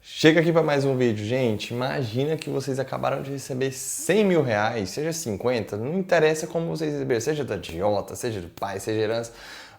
Chega aqui para mais um vídeo. Gente, imagina que vocês acabaram de receber 100 mil reais, seja 50, não interessa como vocês receberam, seja da agiota, seja do pai, seja herança.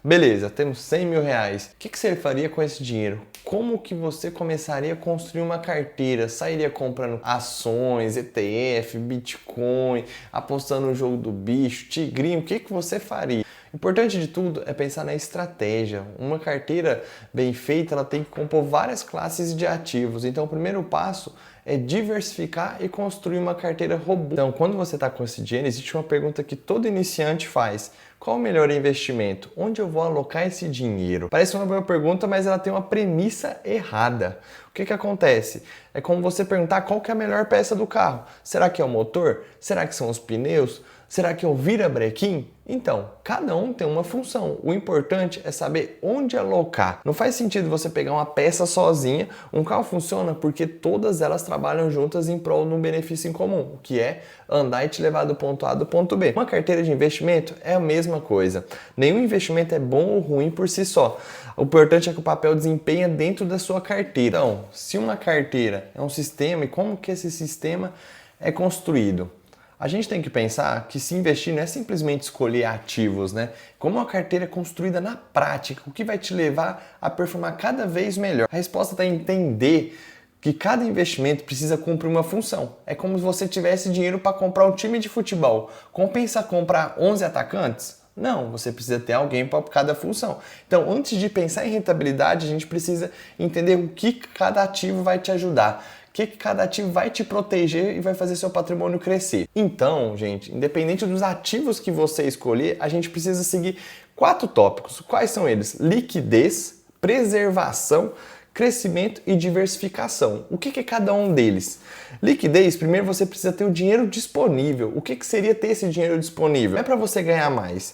Beleza, temos 100 mil reais. O que você faria com esse dinheiro? Como que você começaria a construir uma carteira? Sairia comprando ações, ETF, Bitcoin, apostando no jogo do bicho, tigrinho? O que você faria? Importante de tudo é pensar na estratégia. Uma carteira bem feita, ela tem que compor várias classes de ativos. Então, o primeiro passo é diversificar e construir uma carteira robusta. Então, quando você está com esse dinheiro, existe uma pergunta que todo iniciante faz. Qual o melhor investimento? Onde eu vou alocar esse dinheiro? Parece uma boa pergunta, mas ela tem uma premissa errada. O que acontece? É como você perguntar qual que é a melhor peça do carro. Será que é o motor? Será que são os pneus? Será que é o virabrequim? Então, cada um tem uma função. O importante é saber onde alocar. Não faz sentido você pegar uma peça sozinha. Um carro funciona porque todas elas trabalham juntas em prol de um benefício em comum, que é andar e te levar do ponto A do ponto B. Uma carteira de investimento é a mesma coisa. Nenhum investimento é bom ou ruim por si só. O importante é que o papel desempenha dentro da sua carteira. Então, se uma carteira é um sistema e como que esse sistema é construído? A gente tem que pensar que se investir não é simplesmente escolher ativos, né? Como uma carteira é construída na prática, o que vai te levar a performar cada vez melhor. A resposta está em entender que cada investimento precisa cumprir uma função. É como se você tivesse dinheiro para comprar um time de futebol. Compensa comprar 11 atacantes? Não, você precisa ter alguém para cada função. Então, antes de pensar em rentabilidade, a gente precisa entender o que cada ativo vai te ajudar. Que cada ativo vai te proteger e vai fazer seu patrimônio crescer. Então, gente, independente dos ativos que você escolher, a gente precisa seguir 4 tópicos. Quais são eles? Liquidez, preservação, crescimento e diversificação. O que é cada um deles? Liquidez, primeiro você precisa ter o dinheiro disponível. O que seria ter esse dinheiro disponível? Não é para você ganhar mais.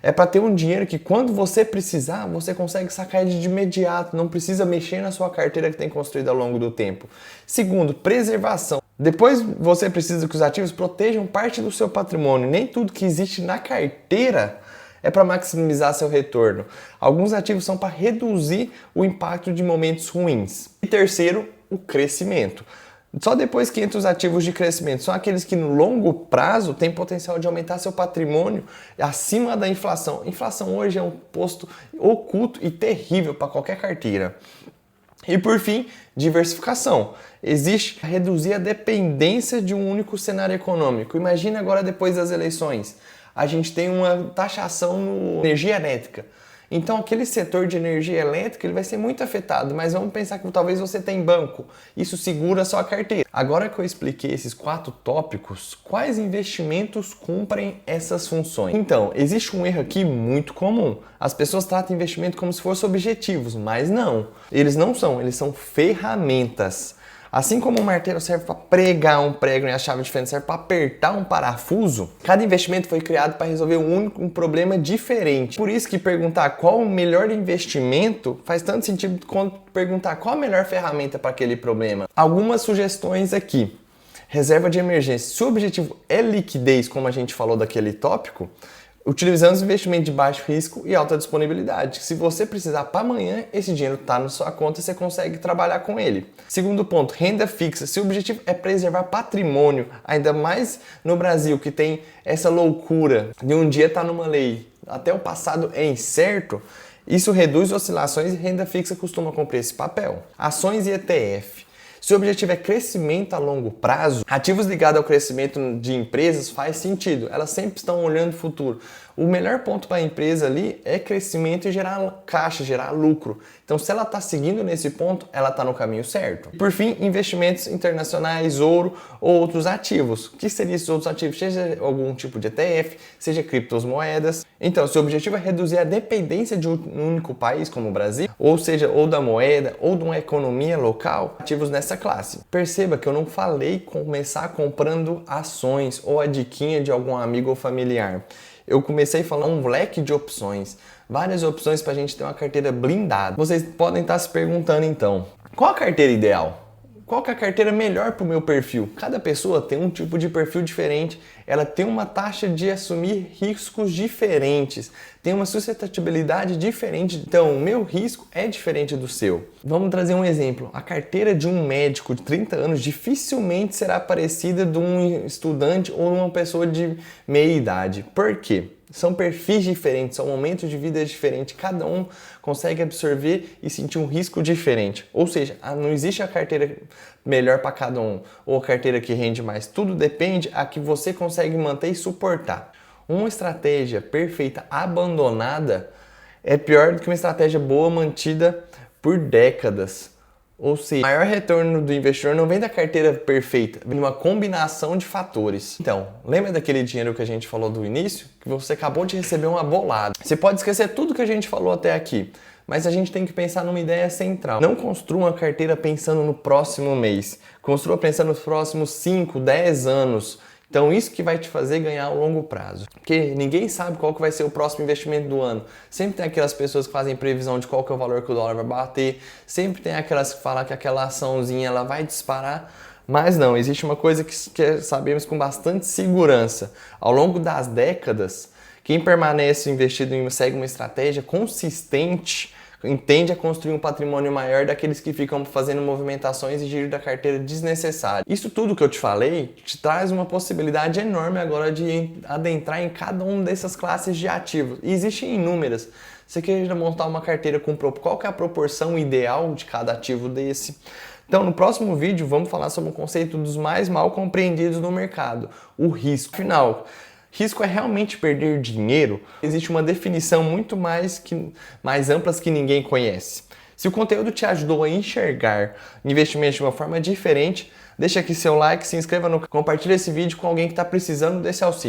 É para ter um dinheiro que quando você precisar, você consegue sacar ele de imediato, não precisa mexer na sua carteira que tem construído ao longo do tempo. Segundo, preservação. Depois você precisa que os ativos protejam parte do seu patrimônio. Nem tudo que existe na carteira é para maximizar seu retorno. Alguns ativos são para reduzir o impacto de momentos ruins. E terceiro, o crescimento. Só depois que entra os ativos de crescimento. São aqueles que no longo prazo têm potencial de aumentar seu patrimônio acima da inflação. Inflação hoje é um posto oculto e terrível para qualquer carteira. E por fim, diversificação. Existe reduzir a dependência de um único cenário econômico. Imagina agora depois das eleições. A gente tem uma taxação na energia elétrica. Então aquele setor de energia elétrica ele vai ser muito afetado, mas vamos pensar que talvez você tem banco, isso segura a sua carteira. Agora que eu expliquei esses 4 tópicos, quais investimentos cumprem essas funções? Então, existe um erro aqui muito comum. As pessoas tratam investimento como se fossem objetivos, mas não. Eles não são, eles são ferramentas. Assim como o martelo serve para pregar um prego e a chave de fenda serve para apertar um parafuso, cada investimento foi criado para resolver um problema diferente. Por isso que perguntar qual o melhor investimento faz tanto sentido quanto perguntar qual a melhor ferramenta para aquele problema. Algumas sugestões aqui. Reserva de emergência. Se o objetivo é liquidez, como a gente falou daquele tópico, utilizando investimentos de baixo risco e alta disponibilidade. Se você precisar para amanhã, esse dinheiro está na sua conta e você consegue trabalhar com ele. Segundo ponto, renda fixa. Se o objetivo é preservar patrimônio, ainda mais no Brasil, que tem essa loucura de um dia estar numa lei, até o passado é incerto, isso reduz oscilações e renda fixa costuma cumprir esse papel. Ações e ETF. Se o objetivo é crescimento a longo prazo, ativos ligados ao crescimento de empresas faz sentido. Elas sempre estão olhando o futuro. O melhor ponto para a empresa ali é crescimento e gerar caixa, gerar lucro. Então, se ela está seguindo nesse ponto, ela está no caminho certo. Por fim, investimentos internacionais, ouro ou outros ativos. O que seriam esses outros ativos? Seja algum tipo de ETF, seja criptomoedas. Então, se o objetivo é reduzir a dependência de um único país, como o Brasil, ou seja, ou da moeda, ou de uma economia local, ativos nessa classe. Perceba que eu não falei começar comprando ações ou a diquinha de algum amigo ou familiar. Eu comecei a falar um leque de opções, várias opções para a gente ter uma carteira blindada. Vocês podem estar se perguntando então, qual a carteira ideal? qual que é a carteira melhor para o meu perfil? Cada pessoa tem um tipo de perfil diferente, ela tem uma taxa de assumir riscos diferentes, tem uma suscetibilidade diferente, então o meu risco é diferente do seu. Vamos trazer um exemplo. A carteira de um médico de 30 anos dificilmente será parecida de um estudante ou uma pessoa de meia idade. Por quê? São perfis diferentes, são momentos de vida diferentes, cada um consegue absorver e sentir um risco diferente. Ou seja, não existe a carteira melhor para cada um ou a carteira que rende mais. Tudo depende a que você consegue manter e suportar. Uma estratégia perfeita abandonada é pior do que uma estratégia boa mantida por décadas. Ou seja, o maior retorno do investidor não vem da carteira perfeita, vem de uma combinação de fatores. Então, lembra daquele dinheiro que a gente falou do início? Que você acabou de receber uma bolada. Você pode esquecer tudo que a gente falou até aqui, mas a gente tem que pensar numa ideia central. Não construa uma carteira pensando no próximo mês. Construa pensando nos próximos 5, 10 anos. Então isso que vai te fazer ganhar ao longo prazo. Porque ninguém sabe qual que vai ser o próximo investimento do ano. Sempre tem aquelas pessoas que fazem previsão de qual que é o valor que o dólar vai bater. Sempre tem aquelas que falam que aquela açãozinha ela vai disparar. Mas não, existe uma coisa que sabemos com bastante segurança. Ao longo das décadas, quem permanece investido em segue uma estratégia consistente tende a construir um patrimônio maior daqueles que ficam fazendo movimentações e giro da carteira desnecessário. Isso tudo que eu te falei te traz uma possibilidade enorme agora de adentrar em cada uma dessas classes de ativos. E existem inúmeras. Você quer montar uma carteira com qual que é a proporção ideal de cada ativo desse? Então, no próximo vídeo, vamos falar sobre um conceito dos mais mal compreendidos no mercado, o risco. Afinal, risco é realmente perder dinheiro? Existe uma definição muito mais ampla que ninguém conhece. Se o conteúdo te ajudou a enxergar investimentos de uma forma diferente, deixa aqui seu like, se inscreva no canal, compartilhe esse vídeo com alguém que está precisando desse auxílio.